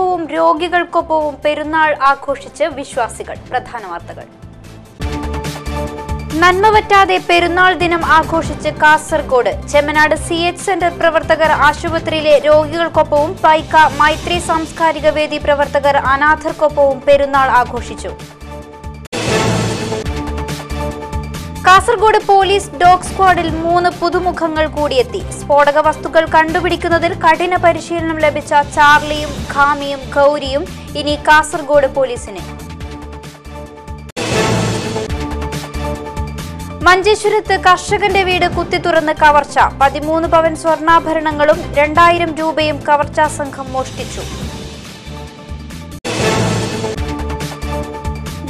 രോഗികൾക്കൊപ്പവും രോഗികൾക്കൊപ്പവും പെരുന്നാൾ ആഘോഷിച്ച് വിശ്വാസികൾ. പ്രധാന വാർത്തകൾ. നന്മ പറ്റാതെ പെരുന്നാൾ ദിനം ആഘോഷിച്ച് കാസർഗോഡ്. ചെമ്മനാട് CH സെന്റർ പ്രവർത്തകർ ആശുപത്രിയിലെ രോഗികൾക്കൊപ്പവും പൈക്ക മൈത്രി സാംസ്കാരിക വേദി പ്രവർത്തകർ അനാഥർക്കൊപ്പവും പെരുന്നാൾ ആഘോഷിച്ചു. കാസർഗോഡ് പോലീസ് ഡോഗ് സ്ക്വാഡിൽ 3 പുതുമുഖങ്ങൾ കൂടിയെത്തി. സ്ഫോടക വസ്തുക്കൾ കണ്ടുപിടിക്കുന്നതിൽ കഠിന പരിശീലനം ലഭിച്ച ചാർലിയും ഖാമിയും ഗൗരിയും ഇനി കാസർഗോഡ് പോലീസിന്. മഞ്ചേശ്വരത്ത് കർഷകന്റെ വീട് കുത്തിത്തുറന്ന് കവർച്ച. 13 പവൻ സ്വർണ്ണാഭരണങ്ങളും 2000 രൂപയും കവർച്ചാ സംഘം മോഷ്ടിച്ചു.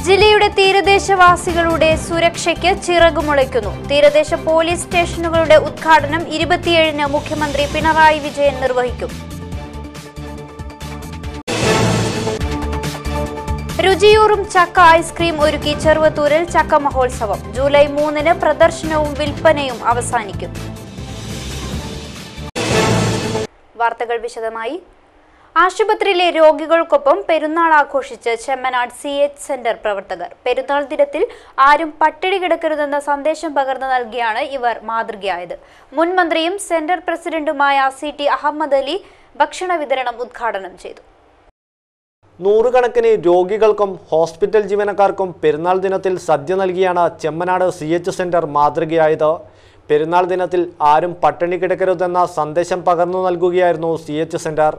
ജില്ലയുടെ തീരദേശവാസികളുടെ സുരക്ഷയ്ക്ക് ചിറകുമുളയ്ക്കുന്നു. തീരദേശ പോലീസ് സ്റ്റേഷനുകളുടെ ഉദ്ഘാടനം 27-ന് മുഖ്യമന്ത്രി പിണറായി വിജയൻ നിർവഹിക്കും. രുചിയൂറും ചക്ക ഐസ്ക്രീം ഒരുക്കി ചെറുവത്തൂരിൽ ചക്ക മഹോത്സവം. ജൂലൈ 3-ന് പ്രദർശനവും വിൽപ്പനയും അവസാനിക്കും. വാർത്തകൾ വിശദമായി. ആശുപത്രിയിലെ രോഗികൾക്കൊപ്പം പെരുന്നാൾ ആഘോഷിച്ച് ചെമ്മനാട് CH സെന്റർ പ്രവർത്തകർ. പെരുന്നാൾ ദിനത്തിൽ ആരും പട്ടിണി കിടക്കരുതെന്ന സന്ദേശം പകർന്നു നൽകിയാണ് ഇവർ മാതൃകയായത്. മുൻ മന്ത്രിയും സെന്റർ പ്രസിഡന്റുമായ CT അഹമ്മദ് അലി ഭക്ഷണ വിതരണം ഉദ്ഘാടനം ചെയ്തു. നൂറുകണക്കിന് രോഗികൾക്കും ഹോസ്പിറ്റൽ ജീവനക്കാർക്കും പെരുന്നാൾ ദിനത്തിൽ സദ്യ നൽകിയാണ് ചെമ്മനാട് CH സെന്റർ മാതൃകയായത്. പെരുന്നാൾ ദിനത്തിൽ ആരും പട്ടിണി കിടക്കരുതെന്ന സന്ദേശം പകർന്നു നൽകുകയായിരുന്നു CH സെന്റർ.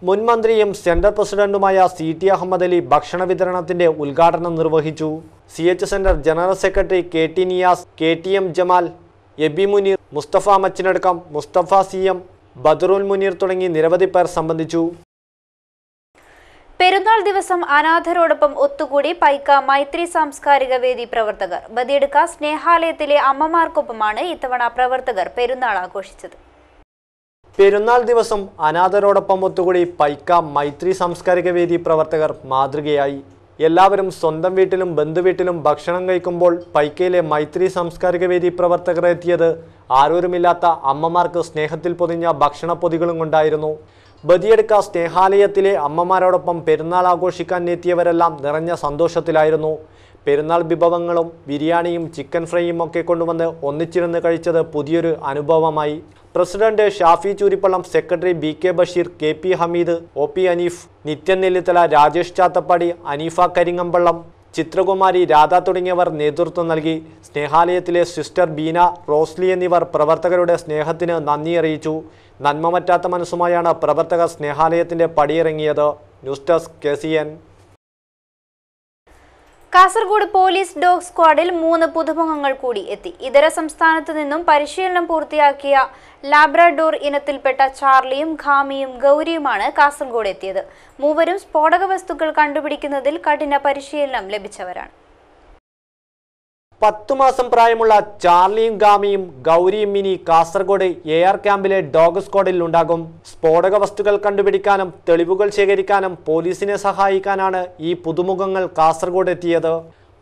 മുൻ മന്ത്രിയും സെന്റർ പ്രസിഡന്റുമായ CT അഹമ്മദ് അലി ഭക്ഷണ വിതരണത്തിന്റെ ഉദ്ഘാടനം നിർവഹിച്ചു. CH centre general secretary KT Niyas, KTM Jamal, AB Muneer, Musthafa മച്ചിനടക്കം, മുസ്തഫ CM, ബദറുൽ മുനീർ തുടങ്ങി നിരവധി പേർ സംബന്ധിച്ചു. പെരുന്നാൾ ദിവസം അനാഥരോടൊപ്പം ഒത്തുകൂടി പൈക്ക മൈത്രി സാംസ്കാരിക വേദി പ്രവർത്തകർ. ബദിയെടുക്ക സ്നേഹാലയത്തിലെ അമ്മമാർക്കൊപ്പമാണ് ഇത്തവണ പ്രവർത്തകർ പെരുന്നാൾ ആഘോഷിച്ചത്. പെരുന്നാൾ ദിവസം അനാഥരോടൊപ്പം ഒത്തുകൂടി പൈക്ക മൈത്രി സാംസ്കാരിക വേദി പ്രവർത്തകർ മാതൃകയായി. എല്ലാവരും സ്വന്തം വീട്ടിലും ബന്ധുവീട്ടിലും ഭക്ഷണം കഴിക്കുമ്പോൾ പൈക്കയിലെ മൈത്രി സാംസ്കാരിക വേദി പ്രവർത്തകർ എത്തിയത് ആരോരുമില്ലാത്ത അമ്മമാർക്ക് സ്നേഹത്തിൽ പൊതിഞ്ഞ ഭക്ഷണ പൊതികളും കൊണ്ടായിരുന്നു. ബദിയെടുക്ക സ്നേഹാലയത്തിലെ അമ്മമാരോടൊപ്പം പെരുന്നാൾ ആഘോഷിക്കാൻ എത്തിയവരെല്ലാം നിറഞ്ഞ സന്തോഷത്തിലായിരുന്നു. പെരുന്നാൾ വിഭവങ്ങളും ബിരിയാണിയും ചിക്കൻ ഫ്രൈയും ഒക്കെ കൊണ്ടുവന്ന് ഒന്നിച്ചിരുന്ന് കഴിച്ചത് പുതിയൊരു അനുഭവമായി. President Shafi Chooripallam, secretary BK Basheer, KP Hameed, OP Aneef, Nithyan Nellithala, Rajesh Chathappadi, Aneefa Karingampallam, Chithrakumari, Radha തുടങ്ങിയവർ നേതൃത്വം നൽകി. സ്നേഹാലയത്തിലെ സിസ്റ്റർ ബീന, റോസ്ലി എന്നിവർ പ്രവർത്തകരുടെ സ്നേഹത്തിന് നന്ദി അറിയിച്ചു. നന്മ പറ്റാത്ത മനസ്സുമായാണ് പ്രവർത്തകർ സ്നേഹാലയത്തിന്റെ പടിയിറങ്ങിയത്. News desk KCN. Kasaragod police dog സ്ക്വാഡിൽ 3 പുതുമുഖങ്ങൾ കൂടി എത്തി. ഇതര സംസ്ഥാനത്തു നിന്നും പരിശീലനം പൂർത്തിയാക്കിയ ലാബ്രഡോർ ഇനത്തിൽപ്പെട്ട ചാർലിയും ഖാമിയും ഗൗരിയുമാണ് കാസർഗോഡ് എത്തിയത്. മൂവരും സ്ഫോടക വസ്തുക്കൾ കണ്ടുപിടിക്കുന്നതിൽ കഠിന പരിശീലനം ലഭിച്ചവരാണ്. 10 മാസം പ്രായമുള്ള ചാർലിയും ഖാമിയും ഗൗരിയും ഇനി കാസർഗോഡ് AR ക്യാമ്പിലെ ഡോഗ് സ്ക്വാഡിൽ ഉണ്ടാകും. സ്ഫോടക വസ്തുക്കൾ കണ്ടുപിടിക്കാനും തെളിവുകൾ ശേഖരിക്കാനും പോലീസിനെ സഹായിക്കാനാണ് ഈ പുതുമുഖങ്ങൾ കാസർഗോഡ് എത്തിയത്.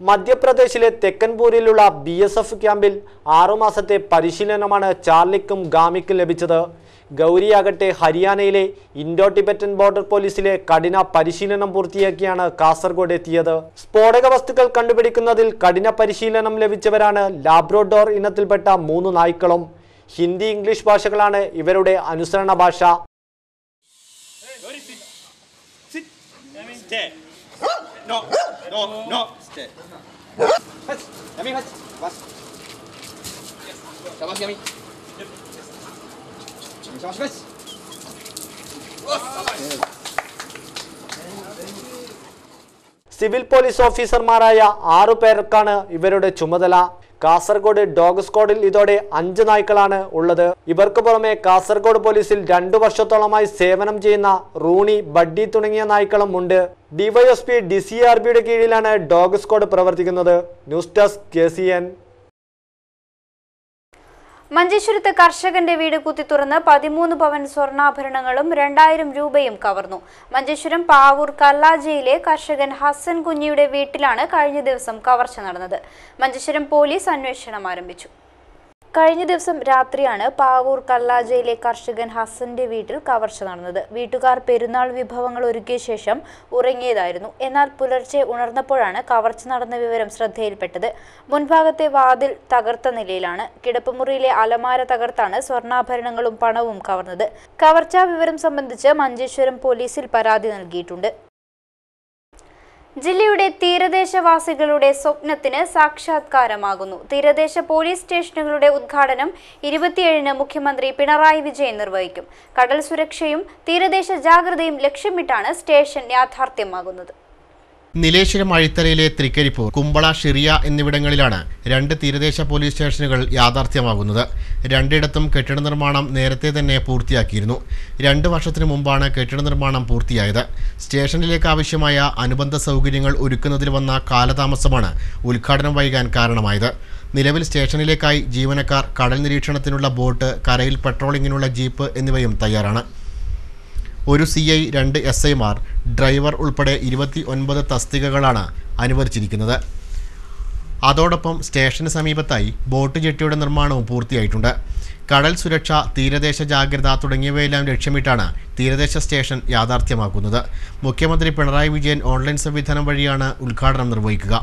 മധ്യപ്രദേശിലെ തെക്കൻപൂരിലുള്ള BSF ക്യാമ്പിൽ 6 മാസത്തെ പരിശീലനമാണ് ചാർലിക്കും ഖാമിക്കും ലഭിച്ചത്. ഗൗരിയാകട്ടെ ഹരിയാനയിലെ ഇൻഡോ ടിബറ്റൻ ബോർഡർ പോലീസിലെ കഠിന പരിശീലനം പൂർത്തിയാക്കിയാണ് കാസർഗോഡ് എത്തിയത്. സ്ഫോടക വസ്തുക്കൾ കണ്ടുപിടിക്കുന്നതിൽ കഠിന പരിശീലനം ലഭിച്ചവരാണ് ലാബ്രഡോർ ഇനത്തിൽപ്പെട്ട 3 നായ്ക്കളും. ഹിന്ദി, ഇംഗ്ലീഷ് ഭാഷകളാണ് ഇവരുടെ അനുസരണ ഭാഷ. സിവിൽ പോലീസ് ഓഫീസർമാരായ 6 പേർക്കാണ് ഇവരുടെ ചുമതല. കാസർഗോഡ് ഡോഗ് സ്ക്വാഡിൽ ഇതോടെ 5 നായ്ക്കളാണ് ഉള്ളത്. ഇവർക്ക് പുറമെ കാസർഗോഡ് പോലീസിൽ 2 വർഷത്തോളമായി സേവനം ചെയ്യുന്ന റൂണി, ബഡ്ഡി തുടങ്ങിയ നായ്ക്കളും ഉണ്ട്. DYSP DCRBയുടെ കീഴിലാണ് ഡോഗ് സ്ക്വാഡ് പ്രവർത്തിക്കുന്നത്. News desk KCN. മഞ്ചേശ്വരത്ത് കർഷകന്റെ വീട് കുത്തിത്തുറന്ന് 13 പവൻ സ്വർണ്ണാഭരണങ്ങളും 2000 രൂപയും കവർന്നു. മഞ്ചേശ്വരം പാവൂർ കല്ലാജിയിലെ കർഷകൻ ഹസൻ കുഞ്ഞിയുടെ വീട്ടിലാണ് കഴിഞ്ഞ ദിവസം കവർച്ച നടന്നത്. മഞ്ചേശ്വരം പോലീസ് അന്വേഷണം ആരംഭിച്ചു. കഴിഞ്ഞ ദിവസം രാത്രിയാണ് പാവൂർ കല്ലാജയിലെ കർഷകൻ ഹസന്റെ വീട്ടിൽ കവർച്ച നടന്നത്. വീട്ടുകാർ പെരുന്നാൾ വിഭവങ്ങൾ ഒരുക്കിയ ശേഷം ഉറങ്ങിയതായിരുന്നു. എന്നാൽ പുലർച്ചെ ഉണർന്നപ്പോഴാണ് കവർച്ച നടന്ന വിവരം ശ്രദ്ധയിൽപ്പെട്ടത്. മുൻഭാഗത്തെ വാതിൽ തകർത്ത നിലയിലാണ്. കിടപ്പുമുറിയിലെ അലമാര തകർത്താണ് സ്വർണ്ണാഭരണങ്ങളും പണവും കവർന്നത്. കവർച്ചാ വിവരം സംബന്ധിച്ച് മഞ്ചേശ്വരം പോലീസിൽ പരാതി നൽകിയിട്ടുണ്ട്. ജില്ലയുടെ തീരദേശവാസികളുടെ സ്വപ്നത്തിന് സാക്ഷാത്കാരമാകുന്നു. തീരദേശ പോലീസ് സ്റ്റേഷനുകളുടെ ഉദ്ഘാടനം 27-ന് മുഖ്യമന്ത്രി പിണറായി വിജയൻ നിർവഹിക്കും. കടൽ സുരക്ഷയും തീരദേശ ജാഗ്രതയും ലക്ഷ്യമിട്ടാണ് സ്റ്റേഷൻ യാഥാർത്ഥ്യമാകുന്നത്. നീലേശ്വരം അഴിത്തലയിലെ തൃക്കരിപ്പൂർ, കുമ്പള, ഷിറിയ എന്നിവിടങ്ങളിലാണ് 2 തീരദേശ പോലീസ് സ്റ്റേഷനുകൾ യാഥാർത്ഥ്യമാകുന്നത്. രണ്ടിടത്തും കെട്ടിട നിർമ്മാണം നേരത്തെ തന്നെ പൂർത്തിയാക്കിയിരുന്നു. 2 വർഷത്തിനു മുമ്പാണ് കെട്ടിട നിർമ്മാണം പൂർത്തിയായത്. സ്റ്റേഷനിലേക്ക് ആവശ്യമായ അനുബന്ധ സൗകര്യങ്ങൾ ഒരുക്കുന്നതിൽ വന്ന കാലതാമസമാണ് ഉദ്ഘാടനം വൈകാൻ കാരണമായത്. നിലവിൽ സ്റ്റേഷനിലേക്കായി ജീവനക്കാർ, കടൽ നിരീക്ഷണത്തിനുള്ള ബോട്ട്, കരയിൽ പെട്രോളിങ്ങിനുള്ള ജീപ്പ് എന്നിവയും തയ്യാറാണ്. 1 CI, 2 SIമാർ, ഡ്രൈവർ ഉൾപ്പെടെ 29 തസ്തികകളാണ് അനുവദിച്ചിരിക്കുന്നത്. അതോടൊപ്പം സ്റ്റേഷന് സമീപത്തായി ബോട്ട് ജെട്ടിയുടെ നിർമ്മാണവും പൂർത്തിയായിട്ടുണ്ട്. കടൽ സുരക്ഷ, തീരദേശ ജാഗ്രത തുടങ്ങിയവയെല്ലാം ലക്ഷ്യമിട്ടാണ് തീരദേശ സ്റ്റേഷൻ യാഥാർത്ഥ്യമാക്കുന്നത്. മുഖ്യമന്ത്രി പിണറായി വിജയൻ ഓൺലൈൻ സംവിധാനം വഴിയാണ് ഉദ്ഘാടനം നിർവഹിക്കുക.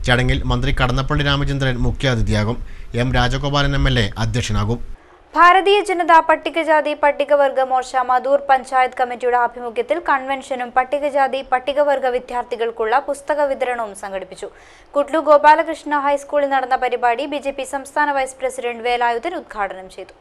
ചടങ്ങിൽ മന്ത്രി കടന്നപ്പള്ളി രാമചന്ദ്രൻ മുഖ്യാതിഥിയാകും. M. രാജഗോപാലൻ MLA അധ്യക്ഷനാകും. ഭാരതീയ ജനതാ പട്ടികജാതി പട്ടികവർഗ മോർച്ച മധൂർ പഞ്ചായത്ത് കമ്മിറ്റിയുടെ ആഭിമുഖ്യത്തിൽ കൺവെൻഷനും പട്ടികജാതി പട്ടികവർഗ വിദ്യാർത്ഥികൾക്കുള്ള പുസ്തക വിതരണവും സംഘടിപ്പിച്ചു. കുട്ലു ഗോപാലകൃഷ്ണ ഹൈസ്കൂളിൽ നടന്ന പരിപാടി BJP സംസ്ഥാന വൈസ് പ്രസിഡന്റ് വേലായുധൻ ഉദ്ഘാടനം ചെയ്തു.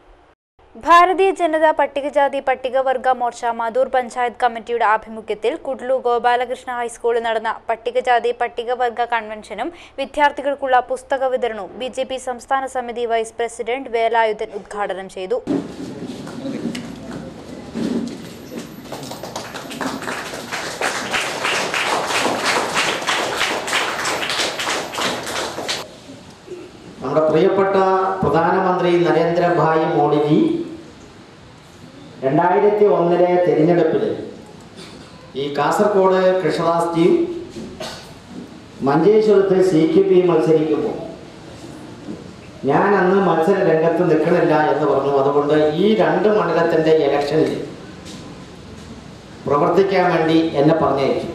ഭാരതീയ ജനതാ പട്ടികജാതി പട്ടികവർഗ മോർച്ച മധൂർ പഞ്ചായത്ത് കമ്മിറ്റിയുടെ ആഭിമുഖ്യത്തിൽ കുട്ലു ഗോപാലകൃഷ്ണ ഹൈസ്കൂളിൽ നടന്ന പട്ടികജാതി പട്ടികവർഗ കൺവെൻഷനും വിദ്യാർത്ഥികൾക്കുള്ള പുസ്തക വിതരണവും BJP സംസ്ഥാന സമിതി വൈസ് പ്രസിഡന്റ് വേലായുധൻ ഉദ്ഘാടനം ചെയ്തു. നമ്മുടെ പ്രിയപ്പെട്ട പ്രധാനമന്ത്രി നരേന്ദ്രഭായ് മോഡിജി 2001 തിരഞ്ഞെടുപ്പിൽ ഈ കാസർഗോഡ് കൃഷ്ണദാസ് മഞ്ചേശ്വരത്ത് CQP മത്സരിക്കുമ്പോൾ ഞാൻ അന്ന് മത്സര രംഗത്ത് നിൽക്കണില്ല എന്ന് പറഞ്ഞു. അതുകൊണ്ട് ഈ 2 മണ്ഡലത്തിൻ്റെ ഇലക്ഷനിൽ പ്രവർത്തിക്കാൻ വേണ്ടി എന്നെ പറഞ്ഞയച്ചു.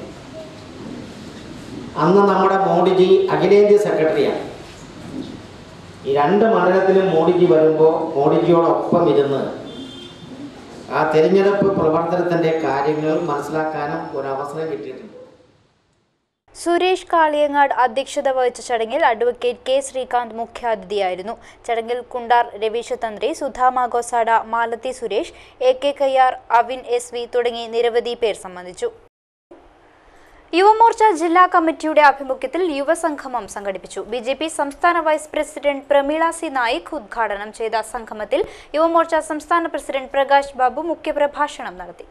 അന്ന് നമ്മുടെ മോഡിജി അഖിലേന്ത്യാ സെക്രട്ടറിയാണ്. ഈ 2 മണ്ഡലത്തിലും മോഡിജി വരുമ്പോൾ മോഡിജിയോടൊപ്പം ഇരുന്ന് ആ തെരഞ്ഞെടുപ്പ് പ്രവർത്തനത്തിൻ്റെ കാര്യങ്ങൾ മനസ്സിലാക്കാനും ഒരവസരം കിട്ടിയിട്ടുണ്ട്. സുരേഷ് കാളിയങ്ങാട് അധ്യക്ഷത വഹിച്ച ചടങ്ങിൽ അഡ്വക്കേറ്റ് K. ശ്രീകാന്ത് മുഖ്യാതിഥിയായിരുന്നു. ചടങ്ങിൽ കുണ്ടാർ രവീശ തന്ത്രി, സുധാമ ഗോസാഡ, മാലത്തി സുരേഷ്, AK കയ്യാർ, അവിൻ SV തുടങ്ങി നിരവധി പേർ സംബന്ധിച്ചു. യുവമോർച്ച ജില്ലാ കമ്മിറ്റിയുടെ ആഭിമുഖ്യത്തിൽ യുവസംഗമം സംഘടിപ്പിച്ചു. BJP സംസ്ഥാന vice president Pramila C. Naik ഉദ്ഘാടനം ചെയ്ത സംഗമത്തിൽ യുവമോർച്ച സംസ്ഥാന പ്രസിഡന്റ് പ്രകാശ് ബാബു മുഖ്യപ്രഭാഷണം നടത്തി.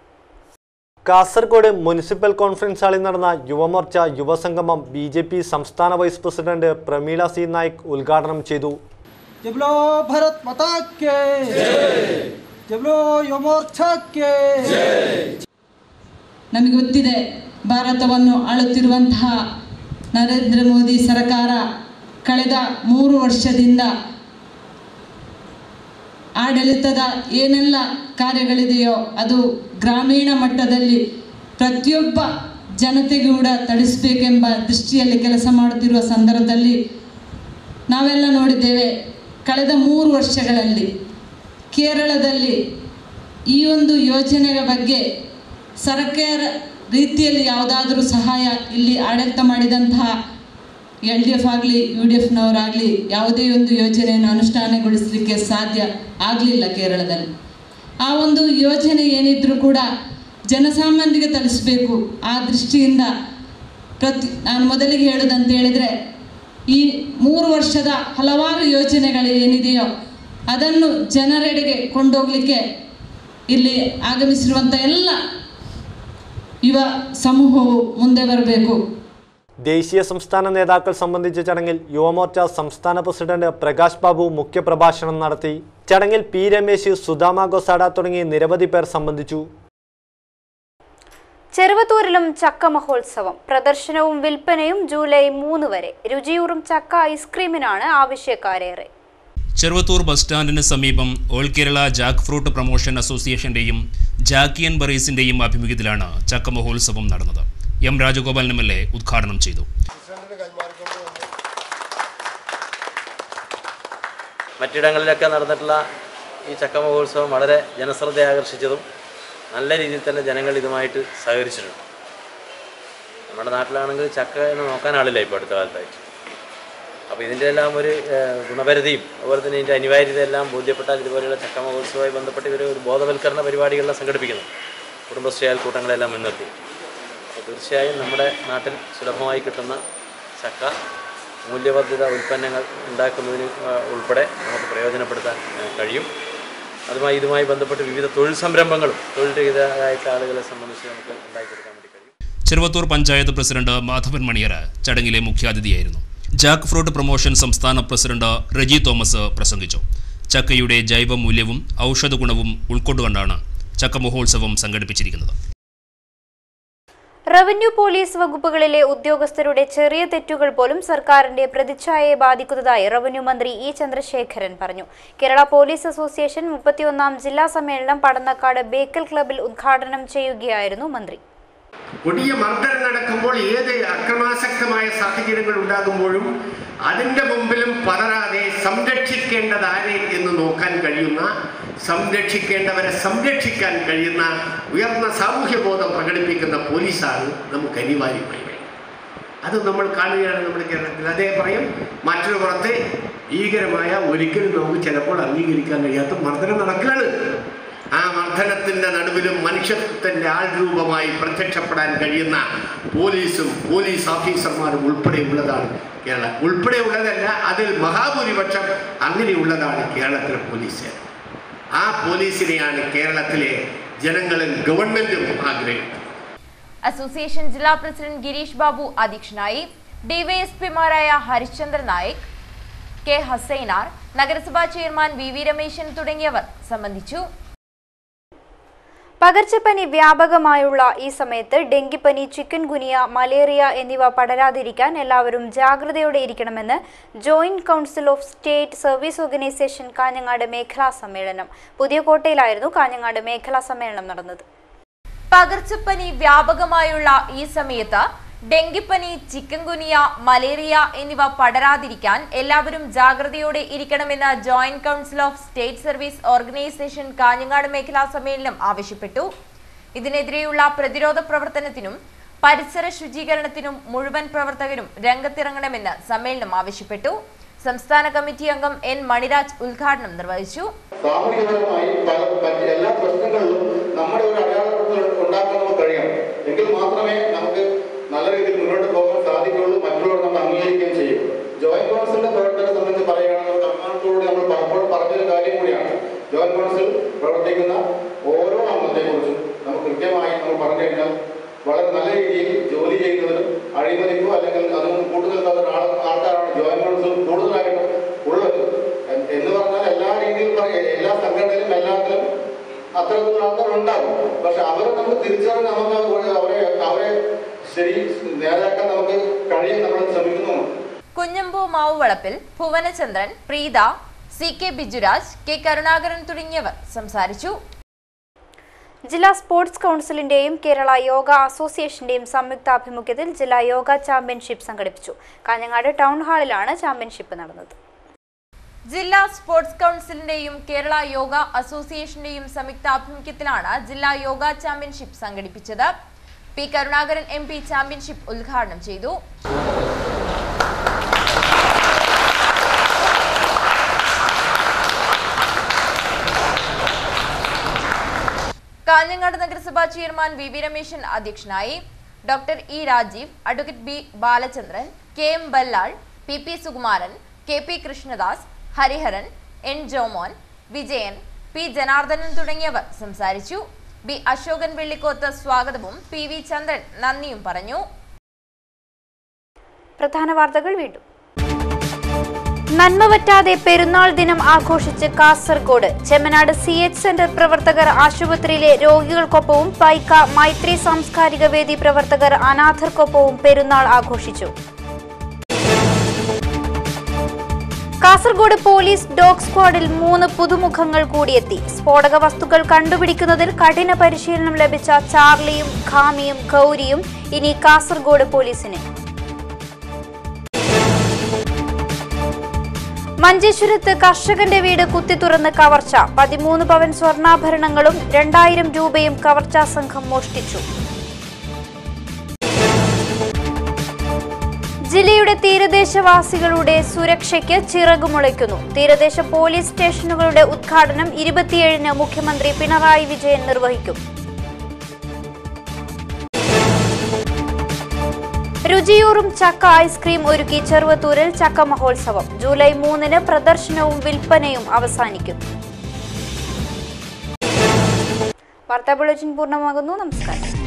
കാസർഗോഡ് മുനിസിപ്പൽ കോൺഫറൻസ് ഹാളിൽ നടന്ന യുവമോർച്ച യുവസംഗമം BJP സംസ്ഥാന vice president Pramila C. Naik ഉദ്ഘാടനം ചെയ്തു. ನಮಗೆ ಗೊತ್ತಿದೆ, ಭಾರತವನ್ನು ಆಳುತ್ತಿರುವಂತಹ ನರೇಂದ್ರ ಮೋದಿ ಸರ್ಕಾರ ಕಳೆದ 3 ವರ್ಷದಿಂದ ಆಡಳಿತದ ಏನೆಲ್ಲ ಕಾರ್ಯಗಳಿದೆಯೋ ಅದು ಗ್ರಾಮೀಣ ಮಟ್ಟದಲ್ಲಿ ಪ್ರತಿಯೊಬ್ಬ ಜನತೆಗೂ ಕೂಡ ತಡಿಸಬೇಕೆಂಬ ದೃಷ್ಟಿಯಲ್ಲಿ ಕೆಲಸ ಮಾಡುತ್ತಿರುವ ಸಂದರ್ಭದಲ್ಲಿ ನಾವೆಲ್ಲ ನೋಡಿದ್ದೇವೆ. ಕಳೆದ 3 ವರ್ಷಗಳಲ್ಲಿ ಕೇರಳದಲ್ಲಿ ಈ ಒಂದು ಯೋಜನೆಯ ಬಗ್ಗೆ ಸರ್ಕಾರ ರೀತಿಯಲ್ಲಿ ಯಾವುದಾದರೂ ಸಹಾಯ ಇಲ್ಲಿ ಆಡಳಿತ ಮಾಡಿದಂತಹ LDF ಆಗಲಿ UDFನವರಾಗಲಿ ಯಾವುದೇ ಒಂದು ಯೋಜನೆಯನ್ನು ಅನುಷ್ಠಾನಗೊಳಿಸಲಿಕ್ಕೆ ಸಾಧ್ಯ ಆಗಲಿಲ್ಲ ಕೇರಳದಲ್ಲಿ. ಆ ಒಂದು ಯೋಜನೆ ಏನಿದ್ರೂ ಕೂಡ ಜನಸಾಮಾನ್ಯರಿಗೆ ತಲುಪಿಸಬೇಕು. ಆ ದೃಷ್ಟಿಯಿಂದ ನಾನು ಮೊದಲಿಗೆ ಹೇಳೋದಂತ ಹೇಳಿದರೆ, ಈ 3 ವರ್ಷದ ಹಲವಾರು ಯೋಜನೆಗಳು ಏನಿದೆಯೋ ಅದನ್ನು ಜನರೆಡೆಗೆ ಕೊಂಡೋಗಲಿಕ್ಕೆ ಇಲ್ಲಿ ಆಗಮಿಸಿರುವಂಥ ಎಲ್ಲ യുവ സമൂഹവും മുന്നേ വരಬೇಕು. ദേശീയ സംസ്ഥാന നേതാക്കൾ സംബന്ധിച്ച ചടങ്ങിൽ യുവമോർച്ച സംസ്ഥാന പ്രസിഡന്റ് പ്രകാശ് ബാബു മുഖ്യപ്രഭാഷണം നടത്തി. ചടങ്ങിൽ P. രമേശ്, സുധാമ ഗോസാഡ തുടങ്ങി നിരവധി പേർ സംബന്ധിച്ചു. ചെറുവത്തൂരിലും ചക്ക മഹോത്സവം പ്രദർശനവും വിൽപ്പനയും ജൂലൈ 3 വരെ. രുചിയൂറും ചക്ക ഐസ്ക്രീമിനാണ് ആവശ്യക്കാരേറെ. ചെറുവത്തൂർ ബസ് സ്റ്റാൻഡിന് സമീപം all Kerala jackfruit promotion അസോസിയേഷന്റെയും ജാക്കിയൻ ബറീസിന്റെയും ആഭിമുഖ്യത്തിലാണ് ചക്ക മഹോത്സവം നടന്നത്. എം രാജഗോപാലൻ MLA ഉദ്ഘാടനം ചെയ്തു. മറ്റിടങ്ങളിലൊക്കെ നടന്നിട്ടുള്ള ഈ ചക്ക മഹോത്സവം വളരെ ജനശ്രദ്ധ ആകർഷിച്ചതും നല്ല രീതിയിൽ തന്നെ ജനങ്ങൾ ഇതുമായിട്ട് സഹകരിച്ചിട്ടുണ്ട്. നമ്മുടെ നാട്ടിലാണെങ്കിൽ ചക്ക എന്ന് നോക്കാൻ ആളില്ല ഇപ്പോൾ അടുത്ത കാലത്തായിട്ട്. അപ്പോൾ ഇതിൻ്റെ എല്ലാം ഒരു ഗുണപരിധിയും അതുപോലെ തന്നെ ഇതിൻ്റെ അനിവാര്യതയെല്ലാം ബോധ്യപ്പെട്ടാൽ ഇതുപോലെയുള്ള ചക്ക മഹോത്സവവുമായി ബന്ധപ്പെട്ട് ഇവർ ഒരു ബോധവൽക്കരണ പരിപാടികളെല്ലാം സംഘടിപ്പിക്കുന്നു, കുടുംബശ്രീ അയൽക്കൂട്ടങ്ങളെല്ലാം മുൻനിർത്തി. അപ്പോൾ തീർച്ചയായും നമ്മുടെ നാട്ടിൽ സുലഭമായി കിട്ടുന്ന ചക്ക മൂല്യവർദ്ധിത ഉൽപ്പന്നങ്ങൾ ഉണ്ടാക്കുന്നതിന് ഉൾപ്പെടെ നമുക്ക് പ്രയോജനപ്പെടുത്താൻ കഴിയും. ഇതുമായി ബന്ധപ്പെട്ട് വിവിധ തൊഴിൽ സംരംഭങ്ങളും തൊഴിൽ രഹിതരായിട്ട് ആളുകളെ സംബന്ധിച്ച് നമുക്ക് ഉണ്ടാക്കിയെടുക്കാൻ വേണ്ടി കഴിയും. ചെറുവത്തൂർ പഞ്ചായത്ത് പ്രസിഡന്റ് മാധവൻ മണിയറ ചടങ്ങിലെ മുഖ്യാതിഥിയായിരുന്നു. ജാക്ക് ഫ്രൂട്ട് പ്രൊമോഷൻ സംസ്ഥാന പ്രസിഡന്റ് റെജി തോമസ് പ്രസംഗിച്ചു. ചക്കയുടെ ജൈവ മൂല്യവും ഔഷധ ഗുണവും ഉൾക്കൊണ്ടുകൊണ്ടാണ് ചക്ക മഹോത്സവം സംഘടിപ്പിച്ചിരിക്കുന്നത്. റവന്യൂ പോലീസ് വകുപ്പുകളിലെ ഉദ്യോഗസ്ഥരുടെ ചെറിയ തെറ്റുകൾ പോലും സർക്കാരിന്റെ പ്രതിച്ഛായയെ ബാധിക്കുന്നതായി റവന്യൂ മന്ത്രി ഇ ചന്ദ്രശേഖരൻ പറഞ്ഞു. കേരള പോലീസ് അസോസിയേഷൻ 31ാം ജില്ലാ സമ്മേളനം പടന്നക്കാട് ബേക്കൽ ക്ലബിൽ ഉദ്ഘാടനം ചെയ്യുകയായിരുന്നു മന്ത്രി. കൊടിയ മർദ്ദനം നടക്കുമ്പോൾ ഏത് അക്രമാസക്തമായ സാഹചര്യങ്ങൾ ഉണ്ടാകുമ്പോഴും അതിൻ്റെ മുമ്പിലും പതറാതെ സംരക്ഷിക്കേണ്ടതാരെ എന്ന് നോക്കാൻ കഴിയുന്ന, സംരക്ഷിക്കേണ്ടവരെ സംരക്ഷിക്കാൻ കഴിയുന്ന ഉയർന്ന സാമൂഹ്യബോധം പ്രകടിപ്പിക്കുന്ന പോലീസാണ് നമുക്ക് അനിവാര്യമായി വേണ്ടത്. അത് നമ്മൾ കാണുകയാണ് നമ്മുടെ കേരളത്തിൽ. അതേ പറയും മറ്റൊരു പുറത്ത് ഭീകരമായ ഒരിക്കലും നമുക്ക് ചിലപ്പോൾ അംഗീകരിക്കാൻ കഴിയാത്ത മർദ്ദനം നടക്കുകയാണ്. ആ മർദ്ദനത്തിൻ്റെ നടുവിലും മനുഷ്യത്വത്തിൻ്റെ ആൾരൂപമായി പ്രത്യക്ഷപ്പെടാൻ കഴിയുന്ന പോലീസും പോലീസ് ഓഫീസർമാരും ഉൾപ്പെടെയുള്ളതാണ് കേരളം. ഉൾപ്പെടെയുള്ളതല്ല, അതിൽ മഹാഭൂരിപക്ഷം അങ്ങനെയുള്ളതാണ് കേരളത്തിലെ പോലീസ്. ആ പോലീസിനെയാണ് കേരളത്തിലെ ജനങ്ങളും ഗവൺമെന്റും ആഗ്രഹിക്കുന്നത്. അസോസിയേഷൻ ജില്ലാ പ്രസിഡന്റ് ഗിരീഷ് ബാബു അധ്യക്ഷനായി. ഡിവൈഎസ്പിമാരായ ഹരിശ്ചന്ദ്ര നായിക്, കെ ഹസൈനാർ, നഗരസഭാ ചെയർമാൻ VV രമേശൻ തുടങ്ങിയവർ സംബന്ധിച്ചു. പകർച്ചപ്പനി വ്യാപകമായുള്ള ഈ സമയത്ത് ഡെങ്കിപ്പനി, ചിക്കൻ ഗുനിയ, മലേറിയ എന്നിവ പടരാതിരിക്കാൻ എല്ലാവരും ജാഗ്രതയോടെ ഇരിക്കണമെന്ന് joint council of state service organisation Kanhangad മേഖലാ സമ്മേളനം. പുതിയ കോട്ടയിലായിരുന്നു കാഞ്ഞങ്ങാട് മേഖലാ സമ്മേളനം നടന്നത്. പകർച്ചപ്പനി വ്യാപകമായുള്ള ഈ സമയത്ത് ഡെങ്കിപ്പനി, ചിക്കൻ ഗുനിയ, മലേറിയ എന്നിവ പടരാതിരിക്കാൻ എല്ലാവരും ജാഗ്രതയോടെ ഇരിക്കണമെന്ന് joint council of state service organisation Kanhangad മേഖലാ സമ്മേളനം ആവശ്യപ്പെട്ടു. ഇതിനെതിരെയുള്ള പ്രതിരോധ പ്രവർത്തനത്തിനും പരിസര ശുചീകരണത്തിനും മുഴുവൻ പ്രവർത്തകരും രംഗത്തിറങ്ങണമെന്ന് സമ്മേളനം ആവശ്യപ്പെട്ടു. സംസ്ഥാന കമ്മിറ്റി അംഗം N മണിരാജ് ഉദ്ഘാടനം നിർവഹിച്ചു. സാമൂഹികപരമായി എല്ലാ പ്രശ്നങ്ങളിലും നമ്മുടെ ഒരു അടയാളപ്പെടുത്തൽ ഉണ്ടാക്കാൻ നമുക്ക് കഴിയണം. എങ്കിൽ മാത്രമേ നമുക്ക് നല്ല രീതിയിൽ മുന്നോട്ട് പോകാൻ സാധിക്കുകയുള്ളൂ. മറ്റുള്ളവർ നമ്മൾ അംഗീകരിക്കുകയും ചെയ്യും. ജോയിന്റ് കൗൺസിലിന്റെ പ്രവർത്തനത്തെ സംബന്ധിച്ച് പറയുകയാണെങ്കിൽ അഭിമാനത്തോടെ നമ്മൾ പലപ്പോഴും പറഞ്ഞൊരു കാര്യം കൂടിയാണ്. ജോയിന്റ് കൗൺസിൽ പ്രവർത്തിക്കുന്ന ഓരോ അംഗത്തെക്കുറിച്ചും നമുക്ക് കൃത്യമായി നമ്മൾ പറഞ്ഞു കഴിഞ്ഞാൽ വളരെ നല്ല രീതിയിൽ ജോലി ചെയ്യുന്നതിനും അഴിമതിക്കോ അല്ലെങ്കിൽ അതൊന്നും കൂട്ടുനിൽക്കാത്ത ആൾക്കാരാണ് ജോയിന്റ് കൗൺസിൽ കൂടുതലായിട്ടും ഉള്ളത്. എന്ന് പറഞ്ഞാൽ എല്ലാ രീതിയിലും എല്ലാ സംഘടനയിലും എല്ലാത്തിലും അത്തരത്തിലുള്ള ആൾക്കാർ ഉണ്ടാകും. പക്ഷെ അവരെ നമുക്ക് തിരിച്ചറിഞ്ഞ് നമുക്ക് അവരെ ശരി നേരാക്കാൻ നമുക്ക് കഴിയും, നമ്മൾ ശ്രമിക്കുന്നുണ്ട്. കുഞ്ഞമ്പു മാവുവളപ്പിൽ, ഭുവനചന്ദ്രൻ, പ്രീത, CK ബിജുരാജ്, K കരുണാകരൻ തുടങ്ങിയവർ സംസാരിച്ചു. ജില്ലാ സ്പോർട്സ് കൗൺസിലിന്റെയും കേരള യോഗ അസോസിയേഷന്റെയും സംയുക്താഭിമുഖ്യത്തിൽ ജില്ലാ യോഗ ചാമ്പ്യൻഷിപ്പ് സംഘടിപ്പിച്ചു. കാഞ്ഞങ്ങാട് ടൗൺ ഹാളിലാണ് ചാമ്പ്യൻഷിപ്പ് നടന്നത്. ജില്ലാ സ്പോർട്സ് കൗൺസിലിന്റെയും കേരള യോഗ അസോസിയേഷന്റെയും സംയുക്താഭിമുഖ്യത്തിലാണ് ജില്ലാ യോഗ ചാമ്പ്യൻഷിപ്പ് സംഘടിപ്പിച്ചത്. P കരുണാകരൻ MP ചാമ്പ്യൻഷിപ്പ് ഉദ്ഘാടനം ചെയ്തു. കാഞ്ഞങ്ങാട് നഗരസഭാ ചെയർമാൻ VV രമേശൻ അധ്യക്ഷനായി. Doctor E Rajeev, advocate B Balachandran, KM Ballal, PP Sukumaran, KP Krishnadas, Hariharan, N Jomon, Vijayan, P Janardhanan തുടങ്ങിയവർ സംസാരിച്ചു. B അശോകൻ വെള്ളിക്കോത്ത് സ്വാഗതവും PV ചന്ദ്രൻ നന്ദിയും പറഞ്ഞു. പ്രധാന വാർത്തകൾ വീണ്ടും. നന്മ പറ്റാതെ പെരുന്നാൾ ദിനം ആഘോഷിച്ച് കാസർഗോഡ്. ചെമ്മനാട് CH സെന്റർ പ്രവർത്തകർ ആശുപത്രിയിലെ രോഗികൾക്കൊപ്പവും പൈക്ക മൈത്രി സാംസ്കാരിക വേദി പ്രവർത്തകർ അനാഥർക്കൊപ്പവും പെരുന്നാൾ ആഘോഷിച്ചു. കാസർഗോഡ് പോലീസ് ഡോഗ് സ്ക്വാഡിൽ 3 പുതുമുഖങ്ങൾ കൂടിയെത്തി. സ്ഫോടക വസ്തുക്കൾ കണ്ടുപിടിക്കുന്നതിൽ കഠിന പരിശീലനം ലഭിച്ച ചാർലിയും ഖാമിയും ഗൗരിയും ഇനി കാസർഗോഡ് പോലീസിന്. മഞ്ചേശ്വരത്ത് കർഷകന്റെ വീട് കുത്തിത്തുറന്ന് കവർച്ച. 13 പവൻ സ്വർണ്ണാഭരണങ്ങളും 2000 രൂപയും കവർച്ചാ സംഘം മോഷ്ടിച്ചു. ജില്ലയുടെ തീരദേശവാസികളുടെ സുരക്ഷയ്ക്ക് ചിറകുമുളയ്ക്കുന്നു. തീരദേശ പോലീസ് സ്റ്റേഷനുകളുടെ ഉദ്ഘാടനം 27-ന് മുഖ്യമന്ത്രി പിണറായി വിജയൻ നിർവഹിക്കും. രുചിയൂറും ചക്ക ഐസ്ക്രീം ഒരുക്കി ചെറുവത്തൂരിൽ ചക്ക മഹോത്സവം. ജൂലൈ 3-ന് പ്രദർശനവും വിൽപ്പനയും അവസാനിക്കും. വാർത്താ ബുള്ളറ്റിൻ പൂർണ്ണമാകുന്നു. നമസ്കാരം.